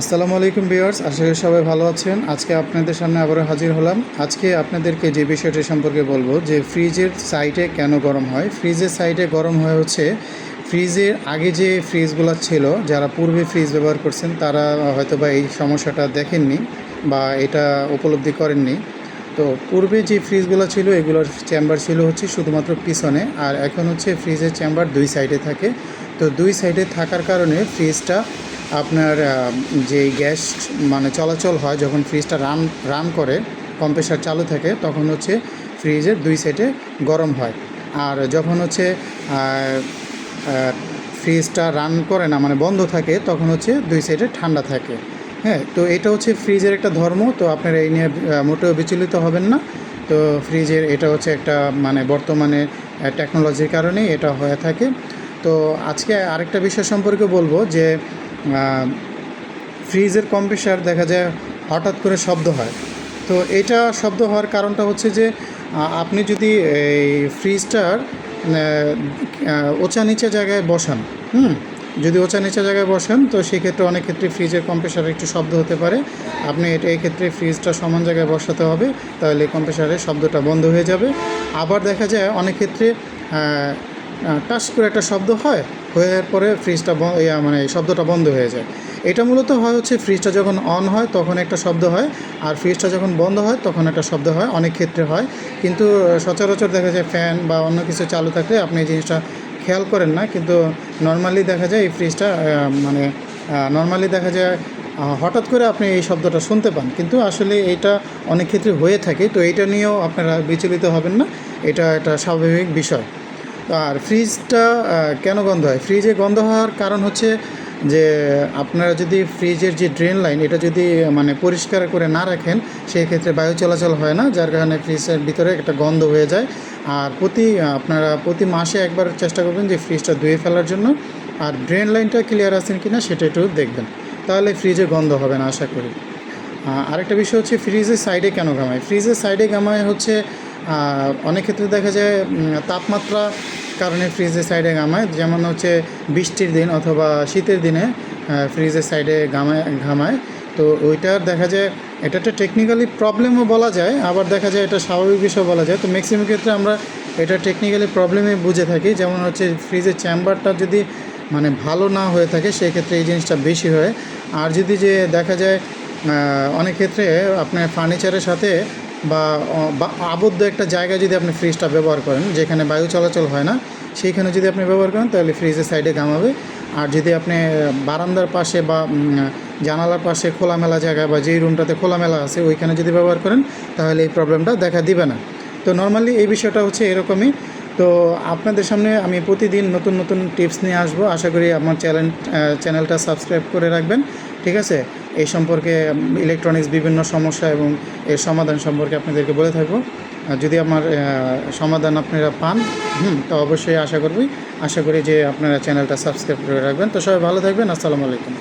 আসসালামু আলাইকুম ভিউয়ার্স, আশা করি সবাই ভালো আছেন। আজকে আপনাদের সামনে আবারও হাজির হলাম। আজকে আপনাদেরকে যে বিষয়টি সম্পর্কে বলবো যে ফ্রিজের সাইডে কেন গরম হয়। ফ্রিজের সাইডে গরম হয় হচ্ছে ফ্রিজের আগে যে ফ্রিজগুলো ছিল, যারা পূর্বে ফ্রিজ ব্যবহার করছেন তারা হয়তোবা এই সমস্যাটা দেখেননি বা এটা উপলব্ধি করেননি। তো পূর্বে যে ফ্রিজগুলো ছিল এগুলোর চেম্বার ছিল হচ্ছে শুধুমাত্র পিছনে, আর এখন হচ্ছে ফ্রিজের চেম্বার দুই সাইডে থাকে। তো দুই সাইডে থাকার কারণে ফ্রিজটা আপনার যে গ্যাস মানে চলাচল হয়, যখন ফ্রিজটা রান করে, কম্প্রেসার চালু থাকে, তখন হচ্ছে ফ্রিজের দুই সাইডে গরম হয়। আর যখন হচ্ছে ফ্রিজটা রান করে না, মানে বন্ধ থাকে, তখন হচ্ছে দুই সাইডে ঠান্ডা থাকে। হ্যাঁ, তো এটা হচ্ছে ফ্রিজের একটা ধর্ম। তো আপনারা এই নিয়ে মোটেও বিচলিত হবেন না। তো ফ্রিজের এটা হচ্ছে একটা মানে বর্তমানে টেকনোলজির কারণেই এটা হয়ে থাকে। তো আজকে আরেকটা বিষয় সম্পর্কে বলবো যে ফ্রিজের কম্প্রেসার দেখা যায় হঠাৎ করে শব্দ হয়। তো এটা শব্দ হওয়ার কারণটা হচ্ছে যে আপনি যদি এই ফ্রিজটার ওচা নিচে জায়গায় বসান, যদি ওচা নিচে জায়গায় বসান, তো সেক্ষেত্রে অনেক ক্ষেত্রে ফ্রিজের কম্প্রেসারে একটু শব্দ হতে পারে। আপনি এই ক্ষেত্রে ফ্রিজটা সমান জায়গায় বসাতে হবে, তাহলে কম্প্রেসারের শব্দটা বন্ধ হয়ে যাবে। আবার দেখা যায় অনেক ক্ষেত্রে টাস করে একটা শব্দ হয়, হওয়ার পরে ফ্রিজটা মানে শব্দটা বন্ধ হয়ে যায়। এটা মূলত হয় হচ্ছে ফ্রিজটা যখন অন হয় তখন একটা শব্দ হয়, আর ফ্রিজটা যখন বন্ধ হয় তখন একটা শব্দ হয়, অনেক ক্ষেত্রে হয়। কিন্তু সচরাচর দেখা যায় ফ্যান বা অন্য কিছু চালু থাকলে আপনি এই জিনিসটা খেয়াল করেন না। কিন্তু নর্মালি দেখা যায় এই ফ্রিজটা মানে নর্মালি দেখা যায় হঠাৎ করে আপনি এই শব্দটা শুনতে পান, কিন্তু আসলে এটা অনেক ক্ষেত্রে হয়ে থাকে। তো এইটা নিয়েও আপনারা বিচলিত হবেন না, এটা একটা স্বাভাবিক বিষয়। আর ফ্রিজটা কেন গন্ধ হয়? ফ্রিজে গন্ধ হওয়ার কারণ হচ্ছে যে আপনারা যদি ফ্রিজের যে ড্রেন লাইন এটা যদি মানে পরিষ্কার করে না রাখেন, সেই ক্ষেত্রে বায়ু চলাচল হয় না, যার কারণে ফ্রিজের ভিতরে একটা গন্ধ হয়ে যায়। আর আপনারা প্রতি মাসে একবার চেষ্টা করবেন যে ফ্রিজটা ধুয়ে ফেলার জন্য, আর ড্রেন লাইনটা ক্লিয়ার আছেন কি না সেটা একটু দেখবেন, তাহলে ফ্রিজে গন্ধ হবে না আশা করি। আরেকটা বিষয় হচ্ছে ফ্রিজের সাইডে কেন ঘামায়। ফ্রিজের সাইডে ঘামায় হচ্ছে অনেক ক্ষেত্রে দেখা যায় তাপমাত্রা কারণে ফ্রিজের সাইডে ঘামায়। যেমন হচ্ছে বৃষ্টির দিন অথবা শীতের দিনে ফ্রিজের সাইডে ঘামায়। তো ওইটার দেখা যায় এটা একটা টেকনিক্যালি প্রবলেমও বলা যায়, আবার দেখা যায় এটা স্বাভাবিক বিষয় বলা যায়। তো ম্যাক্সিমাম ক্ষেত্রে আমরা এটা টেকনিক্যালি প্রবলেমে বুঝে থাকি। যেমন হচ্ছে ফ্রিজের চেম্বারটা যদি মানে ভালো না হয়ে থাকে, সেক্ষেত্রে এই জিনিসটা বেশি হয়। আর যদি যে দেখা যায় অনেক ক্ষেত্রে আপনার ফার্নিচারের সাথে বা আবদ্ধ একটা জায়গায় যদি আপনি ফ্রিজটা ব্যবহার করেন, যেখানে বায়ু চলাচল হয় না, সেইখানে যদি আপনি ব্যবহার করেন, তাহলে ফ্রিজের সাইডে ঘামাবে। আর যদি আপনি বারান্দার পাশে বা জানালার পাশে খোলামেলা জায়গা বা যেই রুমটাতে খোলামেলা আছে ওইখানে যদি ব্যবহার করেন, তাহলে এই প্রবলেমটা দেখা দিবে না। তো নর্মালি এই বিষয়টা হচ্ছে এরকমই। তো আপনাদের সামনে আমি প্রতিদিন নতুন নতুন টিপস নিয়ে আসবো। আশা করি আমার চ্যানেলটা সাবস্ক্রাইব করে রাখবেন, ঠিক আছে? এই সম্পর্কে ইলেকট্রনিক্স বিভিন্ন সমস্যা এবং এর সমাধান সম্পর্কে আপনাদেরকে বলে থাকবো। যদি আমার সমাধান আপনারা পান, তো অবশ্যই আশা করি যে আপনারা চ্যানেলটা সাবস্ক্রাইব করে রাখবেন। তো সবাই ভালো থাকবেন। আসসালামু আলাইকুম।